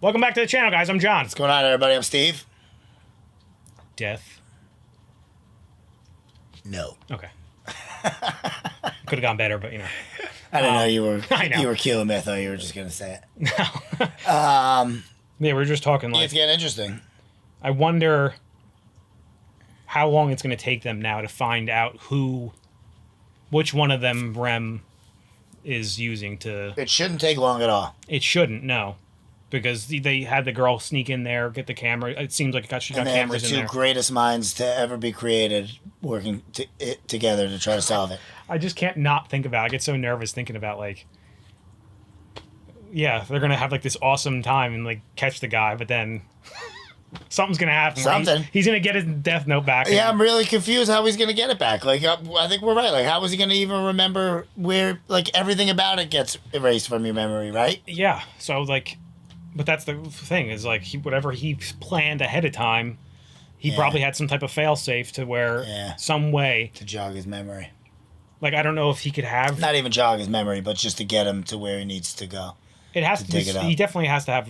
Welcome back to the channel, guys. I'm John. What's going on, everybody? I'm Steve. Death. No. Okay. Could have gone better, but you know. I didn't know you were. I know. You were killing me. I thought you were just gonna say it. No. Yeah, we're just talking like. It's getting interesting. I wonder how long it's going to take them now to find out which one of them Rem is using to. It shouldn't take long at all. It shouldn't, no. Because they had the girl sneak in there, get the camera. It seems like she got cameras in there. The two greatest minds to ever be created working together to try to solve it. I just can't not think about it. I get so nervous thinking about, like, yeah, they're going to have, like, this awesome time and, like, catch the guy, but then something's going to happen. Something. He's going to get his death note back. Yeah, I'm really confused how he's going to get it back. Like, I think we're right. Like, how is he going to even remember where, like, everything about it gets erased from your memory, right? Yeah, so, like... But that's the thing, is like whatever he planned ahead of time, he probably had some type of fail-safe to where some way... To jog his memory. Like, I don't know if he could have... Not even jog his memory, but just to get him to where he needs to go. It has to... He definitely has to have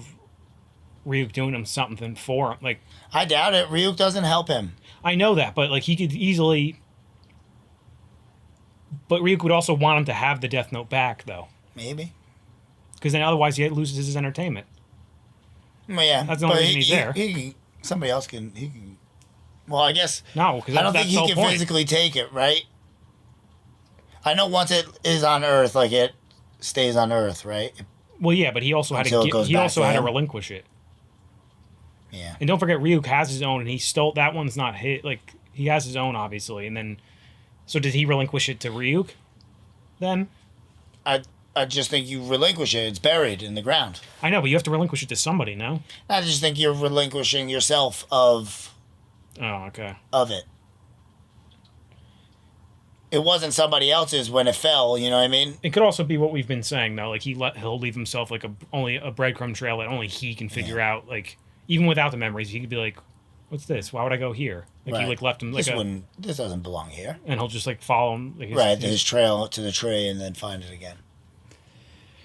Ryuk doing him something for him. Like, I doubt it. Ryuk doesn't help him. I know that, but like he could easily... But Ryuk would also want him to have the Death Note back, though. Maybe. Because then otherwise he loses his entertainment. Well, yeah, that's the only reason he's there. Somebody else can. Well, I guess. No, because I don't think he can physically take it, right? I know once it is on Earth, like it stays on Earth, right? Well, yeah, but he also had to relinquish it. Yeah. And don't forget, Ryuk has his own, and he stole that one's not his. Like he has his own, obviously, and then. So did he relinquish it to Ryuk? Then. I just think you relinquish it. It's buried in the ground. I know, but you have to relinquish it to somebody, no? I just think you're relinquishing yourself of... Oh, okay. Of it. It wasn't somebody else's when it fell, you know what I mean? It could also be what we've been saying, though. Like, he'll leave himself, like, only a breadcrumb trail that only he can figure out. Like, even without the memories, he could be like, what's this? Why would I go here? Like, he, like, left him, like, this doesn't belong here. And he'll just, like, follow him. Like, his trail to the tree and then find it again.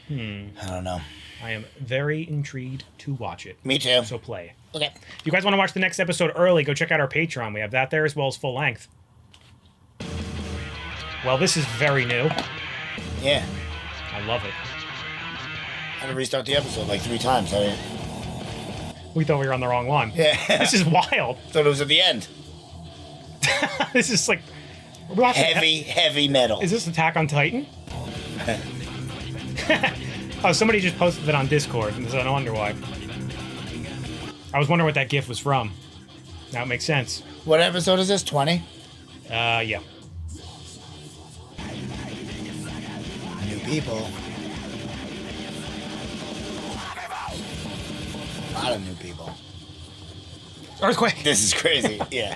I don't know. I am very intrigued to watch it. Me too. So play. Okay. If you guys want to watch the next episode early, go check out our Patreon. We have that there as well as full length. Well, this is very new. Yeah. I love it. I had to restart the episode like 3 times. We thought we were on the wrong one. Yeah. This is wild. Thought it was at the end. This is like... Heavy metal. Is this Attack on Titan? Oh, somebody just posted it on Discord, and so I wonder why. I was wondering what that GIF was from. Now it makes sense. What episode is this? 20? Yeah. New people. A lot of new people. Earthquake! This is crazy, yeah.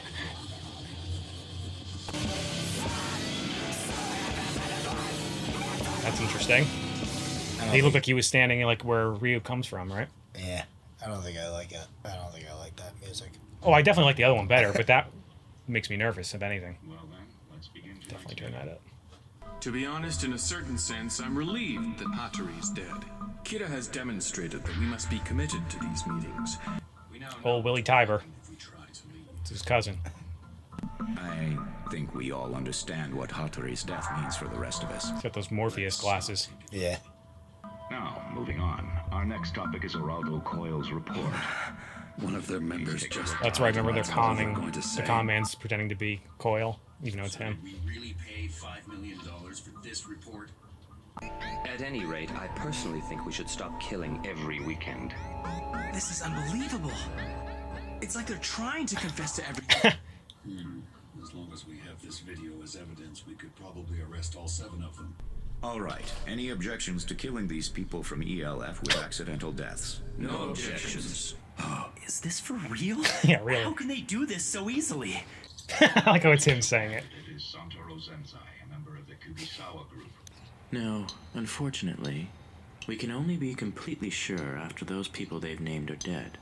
That's interesting. He looked like he was standing like where Ryu comes from, right? Yeah. I don't think I like it. I don't think I like that music. Oh, I definitely like the other one better, but that makes me nervous, if anything. Well then, let's begin. Definitely turn that up. To be honest, in a certain sense, I'm relieved that Hattori is dead. Kira has demonstrated that we must be committed to these meetings. Old Willie Tiber. It's his cousin. I think we all understand what Hattori's death means for the rest of us. He's got those Morpheus glasses. Yeah. Now, moving on. Our next topic is Geraldo Coyle's report. One of their members just... That's right, remember they're conning... The con man's pretending to be Coyle, even though it's him. We really pay $5 million for this report? At any rate, I personally think we should stop killing every weekend. This is unbelievable. It's like they're trying to confess to everything. As long as we have this video as evidence, we could probably arrest all 7 of them. All right. Any objections to killing these people from ELF with accidental deaths? No objections. Is this for real? Yeah, really. How can they do this so easily? I like how it's him saying it. It is Santoro Zenzai, a member of the Kubisawa group. No, unfortunately, we can only be completely sure after those people they've named are dead.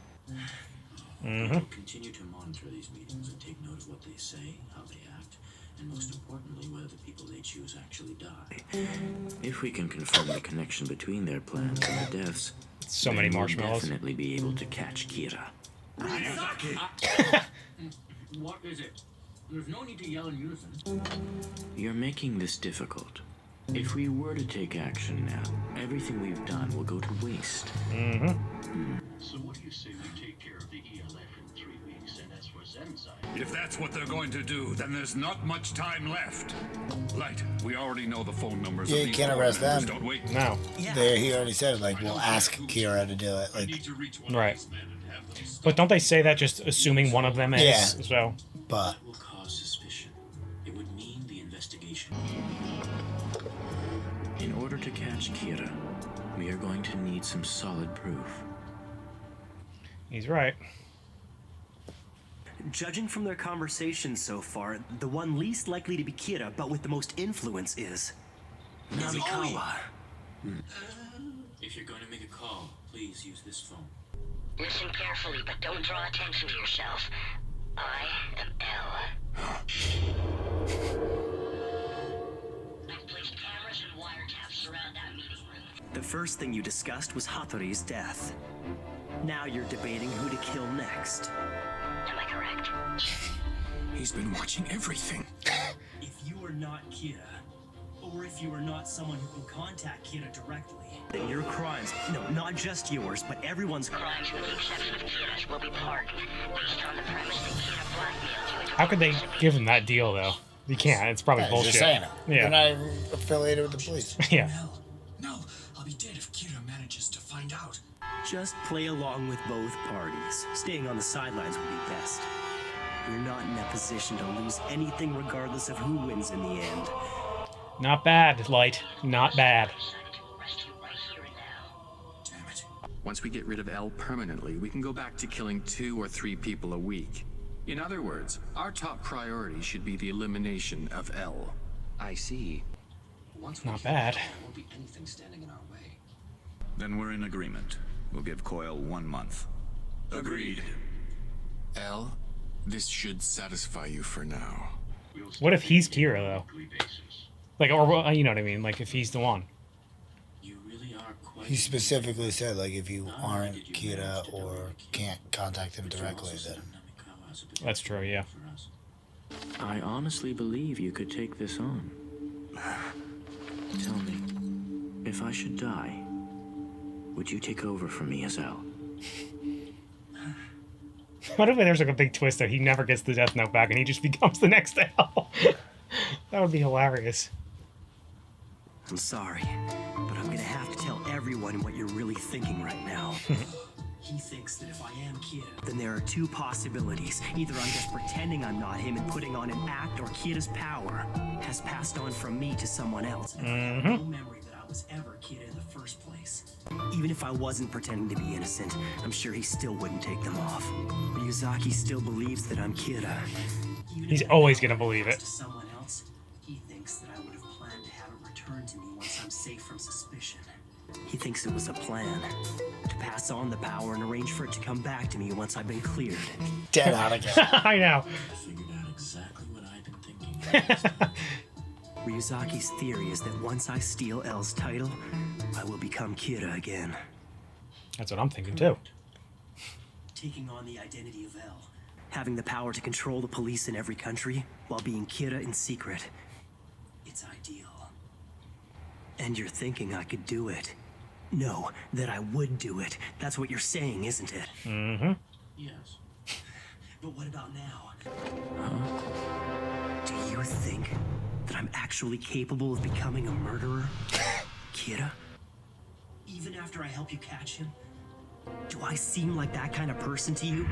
We'll continue to monitor these meetings and take note of what they say, how they act, And most importantly, whether the people they choose actually die. If we can confirm the connection between their plans and the deaths, So many marshmallows. We'll definitely be able to catch Kira. What is it? There's no need to yell in unison. You're making this difficult. If we were to take action now, everything we've done will go to waste. So what do you say we take care of the ELF in 3 weeks, and as for Zensai... If that's what they're going to do, then there's not much time left. Light, we already know the phone numbers Yeah, of you these can't board arrest members, them. don't we? No. He already said, like, we'll ask Kira to do it. Like, Right. But don't they say that just assuming one of them is? Yeah. So. but It will cause suspicion. It would mean the investigation. In order to catch Kira, we are going to need some solid proof. He's right. Judging from their conversation so far, the one least likely to be Kira, but with the most influence is... Namikawa. If you're going to make a call, please use this phone. Listen carefully, but don't draw attention to yourself. I am L. I've placed cameras and wiretaps around that meeting room. The first thing you discussed was Hattori's death. Now you're debating who to kill next. Am I correct? He's been watching everything. If you are not Kira, or if you are not someone who can contact Kira directly, then your crimes, no, not just yours, but everyone's Crimes with the exception of Kira's will be pardoned, based on the premise that Kira blackmailed you into... How could they give him that deal, though? You can't. It's probably bullshit. just saying it. Yeah. They're not affiliated with the police. Yeah. No, I'll be dead if Kira manages to find out. Just play along with both parties. Staying on the sidelines would be best. You're not in a position to lose anything regardless of who wins in the end. Not bad, Light. Not bad. Damn it. Once we get rid of L permanently, we can go back to killing 2 or 3 people a week. In other words, our top priority should be the elimination of L. I see. Not bad. There won't be anything standing in our way. Then we're in agreement. We'll give Coyle 1 month. Agreed. L, this should satisfy you for now. What if he's Kira, though? Like, or, you know what I mean? Like, if he's the one. You really are quite... He specifically said, like, if you aren't Kira or can't contact him directly, then... That's true, yeah. I honestly believe you could take this on. Tell me, if I should die, would you take over for me as L? What if there's like a big twist that he never gets the Death Note back and he just becomes the next L? That would be hilarious. I'm sorry, but I'm gonna have to tell everyone what you're really thinking right now. He thinks that if I am Kira, then there are 2 possibilities. Either I'm just pretending I'm not him and putting on an act, or Kira's power has passed on from me to someone else. And I have no memory that I was ever Kira in the first place. Even if I wasn't pretending to be innocent, I'm sure he still wouldn't take them off. Ryuzaki still believes that I'm Kira. Even He's if always that gonna believe was it. to someone else, he thinks that I would have planned to have it returned to me once I'm safe from suspicion. He thinks it was a plan to pass on the power and arrange for it to come back to me once I've been cleared. Dead out again. I know. I figured out exactly what I've been thinking. Ryuzaki's theory is that once I steal L's title, I will become Kira again. That's what I'm thinking, too. Taking on the identity of L. Having the power to control the police in every country while being Kira in secret. It's ideal. And you're thinking I could do it. No, that I would do it. That's what you're saying, isn't it? Mm-hmm. Yes. But what about now? Do you think that I'm actually capable of becoming a murderer? Kira? Even after I help you catch him? Do I seem like that kind of person to you?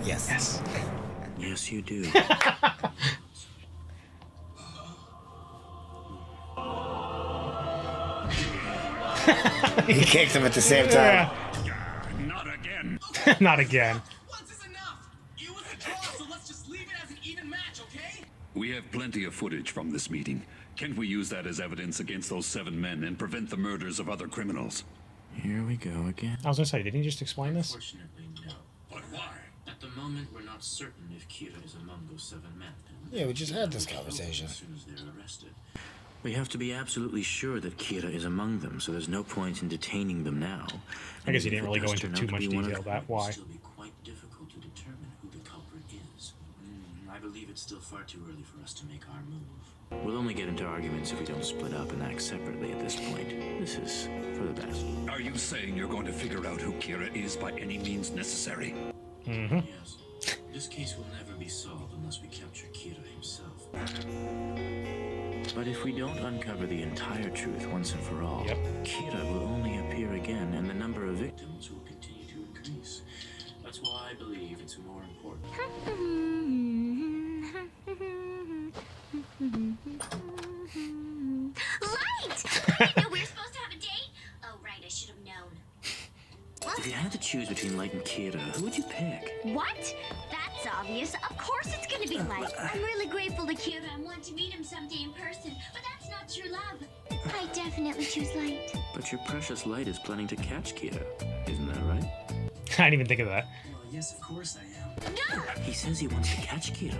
Yes. Yes, you do. He kicked him at the same time. Yeah. Not again. Not again. Once is enough! It was a draw, so let's just leave it as an even match, okay? We have plenty of footage from this meeting. Can't we use that as evidence against those 7 men and prevent the murders of other criminals? Here we go again. I was gonna say, didn't he just explain this? Unfortunately, no. But why? At the moment, we're not certain if Kira is among those 7 men. Yeah, we just had this conversation. As soon as they're arrested. We have to be absolutely sure that Kira is among them, so there's no point in detaining them now. I guess he didn't really go into too much detail about why. It will be quite difficult to determine who the culprit is. I believe it's still far too early for us to make our move. We'll only get into arguments if we don't split up and act separately at this point. This is for the best. Are you saying you're going to figure out who Kira is by any means necessary? Mm-hmm. Yes. This case will never be solved unless we capture Kira himself. But if we don't uncover the entire truth once and for all, Kira will only appear again and the number of victims will continue to increase. That's why I believe it's more important. Light! I didn't know we were supposed to have a date. Oh, right, I should have known. If you had to choose between Light and Kira, who would you pick? What? That's obvious. Of course it's gonna be Light. I'm really grateful to Kira and want to meet him someday in person, but that's not true love. I definitely choose Light. But your precious Light is planning to catch Kira. Isn't that right? I didn't even think of that. Well, yes, of course I am. No! He says he wants to catch Kira.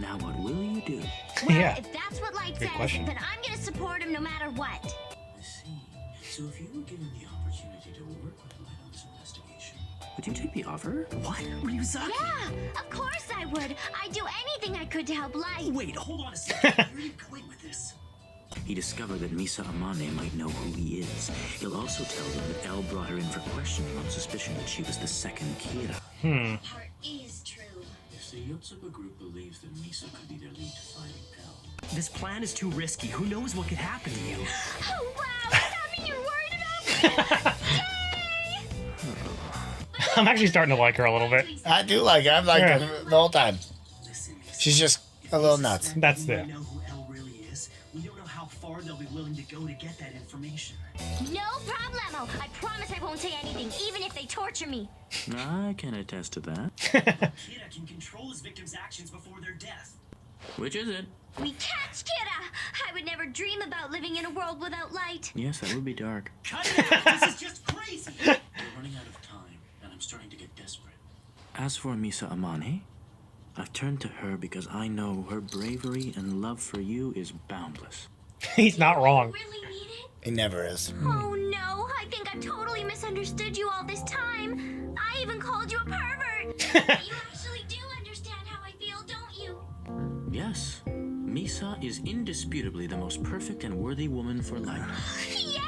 Now what will you do? Well, Yeah. if that's what Light Good says, question. then I'm gonna support him no matter what. I see. So if you were given the opportunity to work with Light on this investigation, would you take the offer? What? Ryuzaki? Yeah, of course I would. I'd do anything I could to help Light. Wait, hold on a second. Where are you going with this? He discovered that Misa Amane might know who he is. He'll also tell them that El brought her in for questioning on suspicion that she was the second Kira. That part is true. If the Yotsuba group believes that Misa could be their lead to fighting El, This plan is too risky. Who knows what could happen to you? Oh, wow. Does that mean you're worried about me? Yay! I'm actually starting to like her a little bit. I do like her. I've liked her the whole time. Listen, She's just a little nuts. That's we the- know who El really is. We don't know how far they'll be willing to go to get that information. No problemo. I promise I won't say anything, even if they torture me. I can attest to that. Kira can control his victims' actions before their death. Which is it? We catch Kira. I would never dream about living in a world without Light. Yes, that would be dark. Cut it out! This is just crazy! We're running out of time, and I'm starting to get desperate. As for Misa Amane, I've turned to her because I know her bravery and love for you is boundless. He's not wrong. Really need it? He never is. Oh no, I think I've totally misunderstood you all this time. I even called you a pervert. But you actually do understand how I feel, don't you? Yes, Misa is indisputably the most perfect and worthy woman for Light. Yay!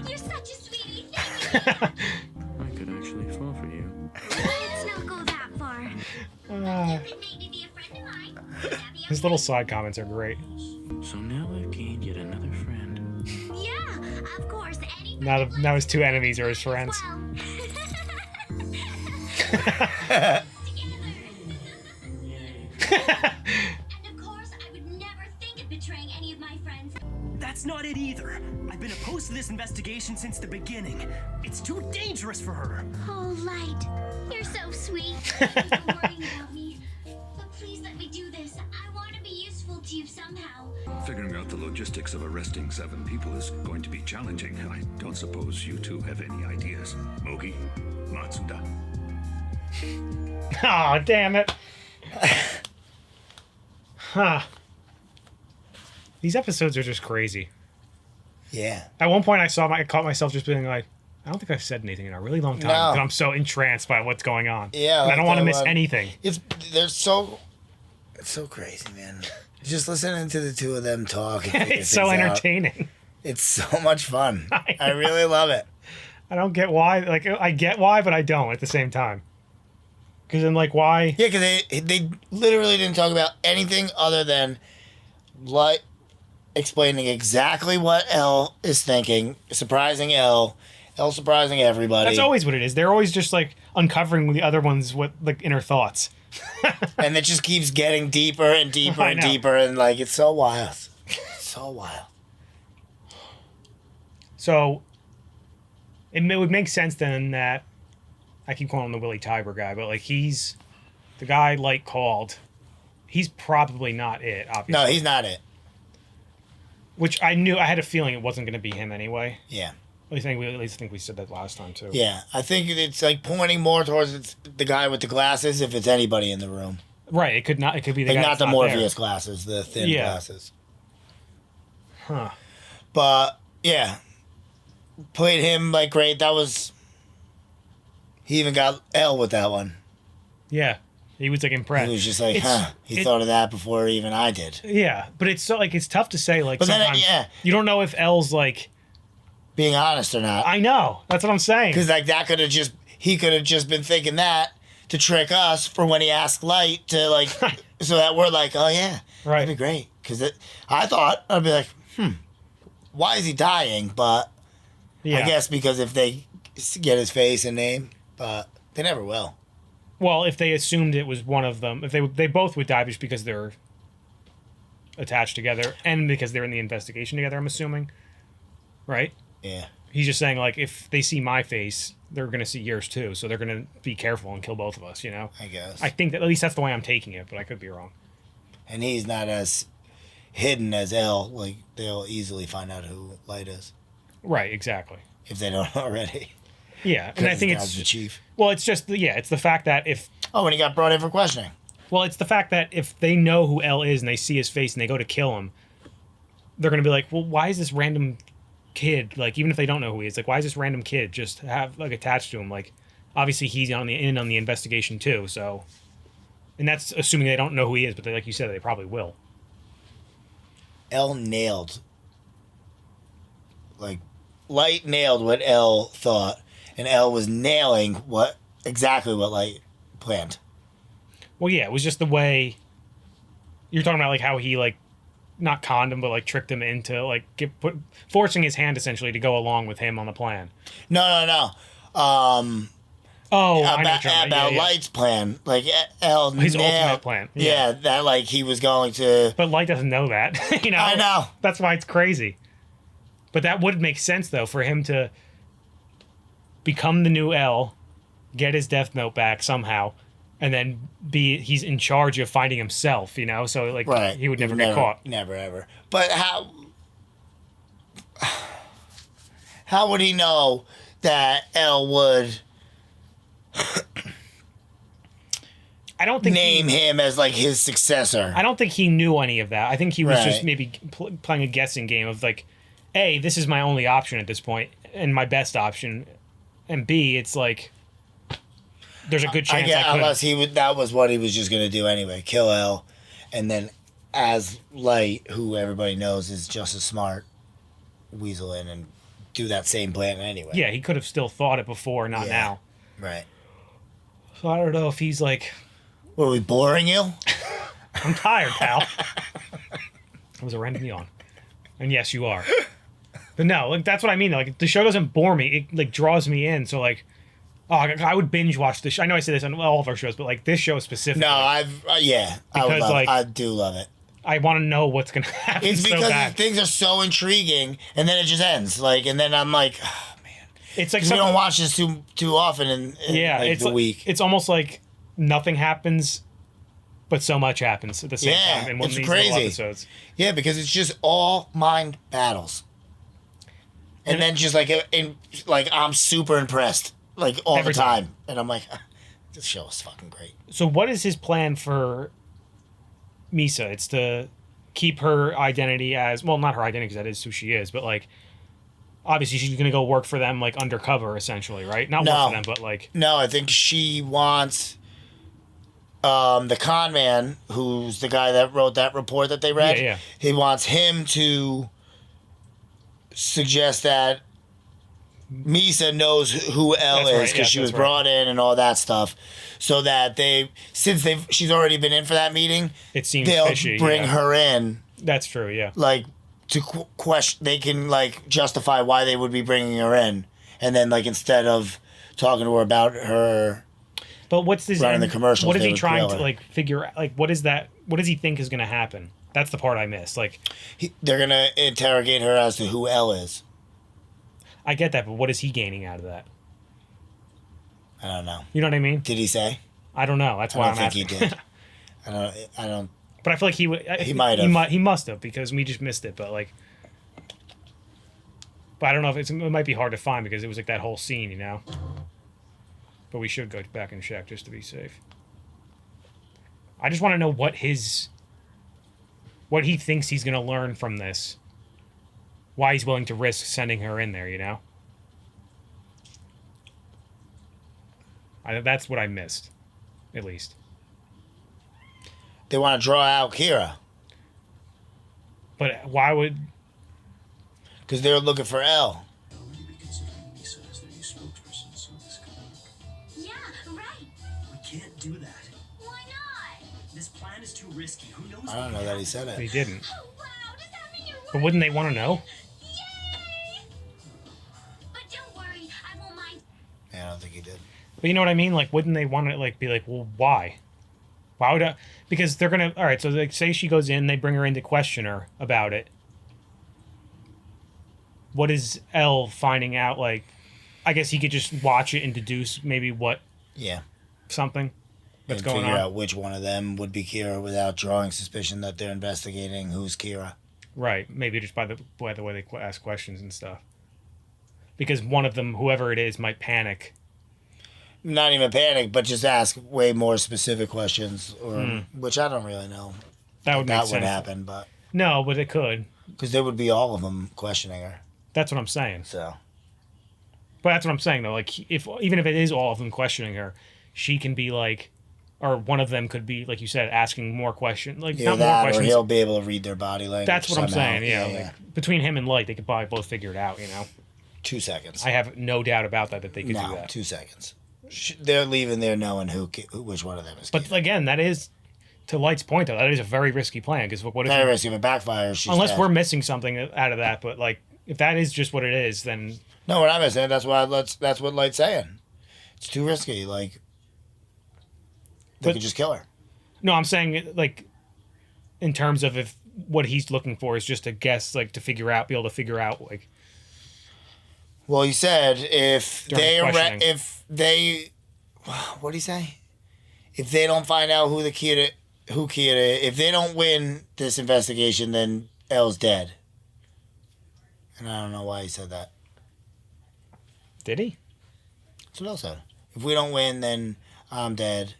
You're such a sweetie. Thank you. I could actually fall for you. Let's not go that far. You can maybe be a friend of mine. Would that be His little side comments are great. So now I've gained yet another friend. Yeah, of course. Any Now his two enemies are his friends. And of course, I would never think of betraying any of my friends. That's not it either. I've been opposed to this investigation since the beginning. It's too dangerous for her. Oh, Light, you're so sweet. Thanks for worrying about me. But please let me do this. I want to be useful to you somehow. Figuring out the logistics of arresting 7 people is going to be challenging. I don't suppose you two have any ideas. Mogi, Matsuda. Oh, damn it. Huh. These episodes are just crazy. Yeah. At one point, I caught myself just being like, I don't think I've said anything in a really long time. No. Because I'm so entranced by what's going on. Yeah. And I don't want to miss one. anything. It's so crazy, man. Just listening to the two of them talk. And figure It's so things out. entertaining. It's so much fun. I really love it. I don't get why. Like, I get why, but I don't at the same time. Because then, like, why? Yeah, because they literally didn't talk about anything other than explaining exactly what Elle is thinking, surprising Elle surprising everybody. That's always what it is. They're always just, like, uncovering the other one's inner thoughts. And it just keeps getting deeper and deeper I and know. deeper, and, like, it's so wild. So wild. So, it would make sense then that, I keep calling him the Willie Tiber guy, but, like, he's the guy Light called. He's probably not it, obviously. No, he's not it. Which I knew, I had a feeling it wasn't going to be him anyway. Yeah. At least think we said that last time too. Yeah, I think it's like pointing more towards the guy with the glasses. If it's anybody in the room, right? It could not. It could be the like guy not the that's Morpheus there. glasses, the thin glasses. Huh. But yeah, played him like great. That was. He even got L with that one. Yeah, he was like impressed. He was just like, He thought of that before even I did. Yeah, but it's so like it's tough to say. Like, but sometimes you don't know if L's like being honest or not. I know. That's what I'm saying. Because like he could have just been thinking that to trick us for when he asked Light to like, so that we're like, oh yeah, right, that'd be great. Because I thought I'd be like, why is he dying? But I guess because if they get his face and name, but they never will. Well, if they assumed it was one of them, if they both would die just because they're attached together and because they're in the investigation together, I'm assuming, right? Yeah. He's just saying, like, if they see my face, they're going to see yours too, so they're going to be careful and kill both of us, you know? I guess. I think that at least that's the way I'm taking it, but I could be wrong. And he's not as hidden as L. Like, they'll easily find out who Light is. Right, exactly. If they don't already. Yeah, and I think it's the chief. Well, it's just it's the fact that if when he got brought in for questioning. Well, it's the fact that if they know who L is and they see his face and they go to kill him, they're gonna be like, well, why is this random kid, like, even if they don't know who he is, like, why is this random kid just have like attached to him? Like, obviously he's on the investigation too, so, and that's assuming they don't know who he is, but they, like you said, they probably will. L nailed, like, Light nailed what L thought. And L was nailing exactly what Light planned. Well, yeah, it was just the way you're talking about, like how he like not conned him, but like tricked him into like forcing his hand essentially to go along with him on the plan. No. About Light's plan, like L his nailed, ultimate plan. Yeah, that like he was going to. But Light doesn't know that. You know. I know. That's why it's crazy. But that would make sense though for him to become the new L, get his death note back somehow, and then he's in charge of finding himself, you know? So, like, he would never get caught. Never, ever. But how would he know that L would I don't think name him as, like, his successor? I don't think he knew any of that. I think he was just maybe playing a guessing game of, like, A, this is my only option at this point, and my best option, and B, it's like there's a good chance I could. Unless that was what he was just gonna do anyway, kill L, and then as Light, who everybody knows is just as smart, weasel in and do that same plan anyway. Yeah, he could have still thought it before, not now. Right. So I don't know if he's like, were we boring you? I'm tired, pal. That was a random yawn. And yes, you are. But no, like that's what I mean. Like the show doesn't bore me; it like draws me in. So like, I would binge watch this. I know I say this on all of our shows, but like this show specifically. No, I do love it. I want to know what's gonna happen. It's because things are so intriguing, and then it just ends. Like, and then I'm like, oh man, it's like we don't watch this too often in it's the week. It's almost like nothing happens, but so much happens at the same time in one of these little episodes. Yeah, because it's just all mind battles. And then just like I'm super impressed like all the time. And I'm like, this show is fucking great. So what is his plan for Misa? It's to keep her identity as, well, not her identity because that is who she is, but like obviously she's going to go work for them like undercover essentially, right? Not work for them, but like. No, I think she wants the con man, who's the guy that wrote that report that they read. Yeah. He wants him to suggest that Misa knows who L is because she was brought in and all that stuff, so that she's already been in for that meeting. It seems they'll fishy, bring her in. That's true, yeah. Like to question, they can like justify why they would be bringing her in, and then like instead of talking to her about her. But what's this? Running the commercials. What is he trying to like figure? Like, what is that? What does he think is going to happen? That's the part I missed. Like, they're gonna interrogate her as to who L is. I get that, but what is he gaining out of that? I don't know. You know what I mean? Did he say? I don't know. That's why I'm asking. I don't think he did. I don't. But I feel like he might have. He must have because we just missed it. But But I don't know if it might be hard to find because it was like that whole scene, you know. But we should go back and check just to be safe. I just want to know what he thinks he's going to learn from this. Why he's willing to risk sending her in there, you know? That's what I missed, at least. They want to draw out Kira. But why would... Because they're looking for L. Yeah, right. We can't do that. Why not? This plan is too risky. Who knows? I don't know that he said it. He didn't. Oh, wow. Does that mean you're But wouldn't they want to know? Yay! But don't worry. I won't mind. Yeah, I don't think he did. But you know what I mean? Like, wouldn't they want to, like, be like, well, why? Why would I... Because they're going to... All right, so, like, say she goes in, they bring her in to question her about it. What is L finding out, like... I guess he could just watch it and deduce maybe what... Yeah. Something that's and going figure on. out which one of them would be Kira without drawing suspicion that they're investigating who's Kira. Right. Maybe just by the way they ask questions and stuff. Because one of them, whoever it is, might panic. Not even panic, but just ask way more specific questions, or which I don't really know. That would make sense. That would happen, but... No, but it could. Because there would be all of them questioning her. That's what I'm saying. So... But that's what I'm saying, though. Like, even if it is all of them questioning her, she can be like... Or one of them could be, like you said, asking more questions. Like, yeah, not that, more questions. Or he'll be able to read their body language. That's what somehow. I'm saying, yeah. Like, between him and Light, they could probably both figure it out, you know? 2 seconds. I have no doubt about that they could do that. 2 seconds. They're leaving there knowing which one of them is. But again, that is, to Light's point though, that is a very risky plan because what if very risky? If it backfires, she's unless dead. we're missing something out of that. But like, if that is just what it is, then no, we're not missing. That's what Light's saying. It's too risky. Like they could just kill her. No, I'm saying like in terms of if what he's looking for is just a guess, like to be able to figure out like. Well, he said if they, what did he say? If they don't find out who Kira, if they don't win this investigation, then L's dead. And I don't know why he said that. Did he? That's what L said. If we don't win, then I'm dead.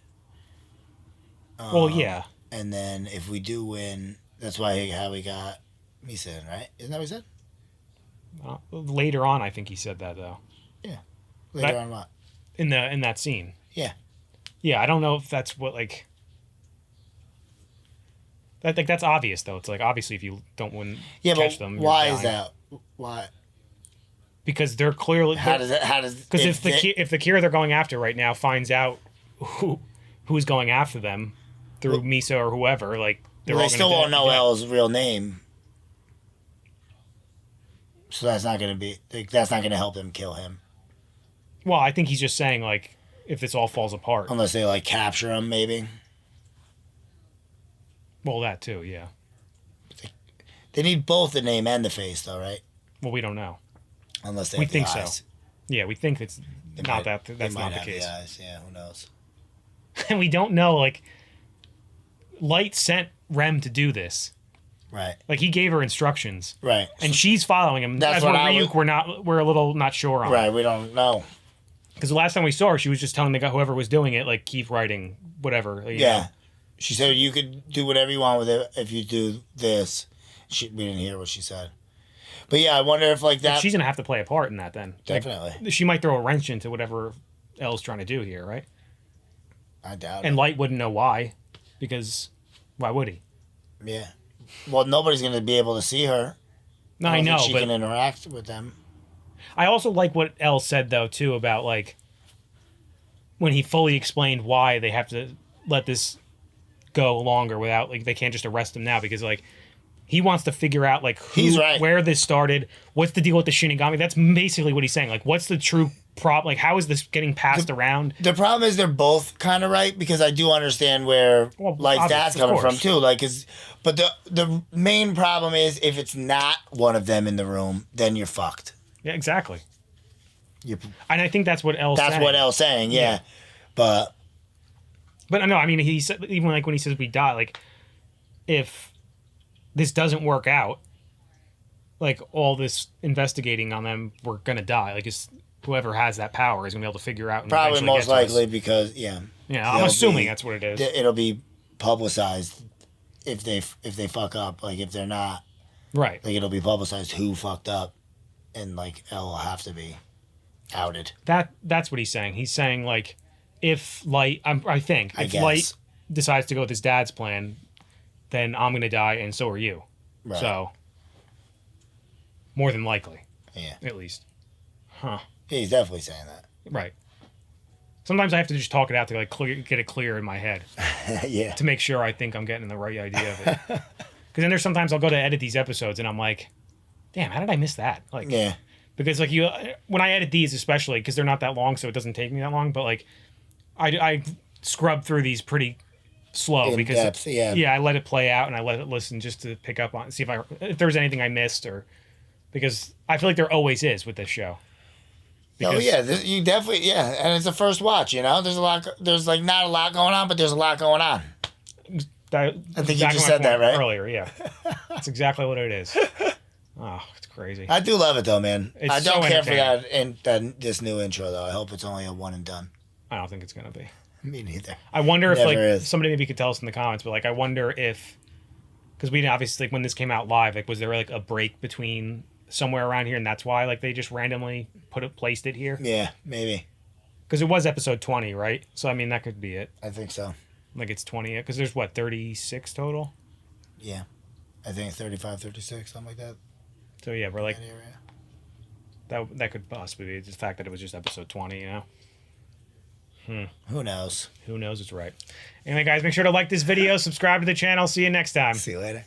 Well, yeah. And then if we do win, that's how we got Misa in, right? Isn't that what he said? Later on, I think he said that though. Yeah. Later on what? In that scene. Yeah. Yeah, I don't know if that's what like. That's obvious though. It's like obviously if you don't win, catch them. Why is that? Why? Because they're clearly. How does? Because if the Kira they're going after right now finds out who's going after them through Misa or whoever, like they still won't know L's real name. So that's not going to help them kill him. Well, I think he's just saying like if this all falls apart, unless they like capture him, maybe. Well, that too, yeah. They need both the name and the face, though, right? Well, we don't know. Unless they we have think the eyes. So. Yeah, we think it's that's not the case. The eyes. Yeah, who knows? And we don't know. Like, Light sent Rem to do this. Right. Like he gave her instructions. Right. And she's following him. That's what Ryuk we're a little not sure on. Right. We don't know. Because the last time we saw her, she was just telling the guy, whoever was doing it, like keep writing whatever. You know? She said you could do whatever you want with it if you do this. We didn't hear what she said. But yeah, I wonder if like that. But she's gonna have to play a part in that then. Definitely. Like, she might throw a wrench into whatever L's trying to do here, right? I doubt it. And Light wouldn't know why, because why would he? Yeah. Well, nobody's gonna be able to see her. No, I know, she but can interact with them. I also like what L said though too about like when he fully explained why they have to let this go longer without like they can't just arrest him now because like he wants to figure out like where this started, what's the deal with the Shinigami. That's basically what he's saying. Like what's the true problem? Like how is this getting passed around? The problem is they're both kind of right because I do understand where like that's coming from too. Like but the main problem is if it's not one of them in the room, then you're fucked. Yeah, exactly. And I think that's what L's saying. That's what L's saying, yeah. But no, I mean, he said, even like when he says we die, like, if this doesn't work out, like all this investigating on them, we're gonna die. Like it's whoever has that power is gonna be able to figure out. And probably most likely us. because I'm assuming that's what it is. It'll be publicized if they fuck up. Like if they're not right. Like it'll be publicized who fucked up, and like L will have to be outed. That's what he's saying. He's saying like if Light, I think if Light decides to go with his dad's plan, then I'm gonna die and so are you. Right. So more than likely. Yeah. At least. Huh. Yeah, he's definitely saying that. Right. Sometimes I have to just talk it out to like get it clear in my head. Yeah. To make sure I think I'm getting the right idea of it. Because then there's sometimes I'll go to edit these episodes and I'm like, damn, how did I miss that? Like, yeah. Because like when I edit these, especially because they're not that long, so it doesn't take me that long. But like, I scrub through these pretty slow in because depth, yeah, I let it play out and I let it listen just to pick up on, see if there's anything I missed or because I feel like there always is with this show. Because, you definitely and it's a first watch. You know, there's like not a lot going on, but there's a lot going on. I think you just said that right earlier. Yeah, that's exactly what it is. Oh, it's crazy. I do love it though, man. I don't care for that this new intro though. I hope it's only a one and done. I don't think it's gonna be. Me neither. I wonder if like somebody maybe could tell us in the comments, but like I wonder if because we obviously like, when this came out live, like was there like a break between somewhere around here, and that's why like they just randomly placed it here? Yeah, maybe. Because it was episode 20, right? So I mean that could be it. I think so. Like it's 20 because there's what 36 total. Yeah, I think 35, 36, something like that. So yeah, we're like that could possibly be the fact that it was just episode 20, you know. Who knows? Who knows? It's right. Anyway, guys, make sure to like this video, subscribe to the channel. See you next time. See you later.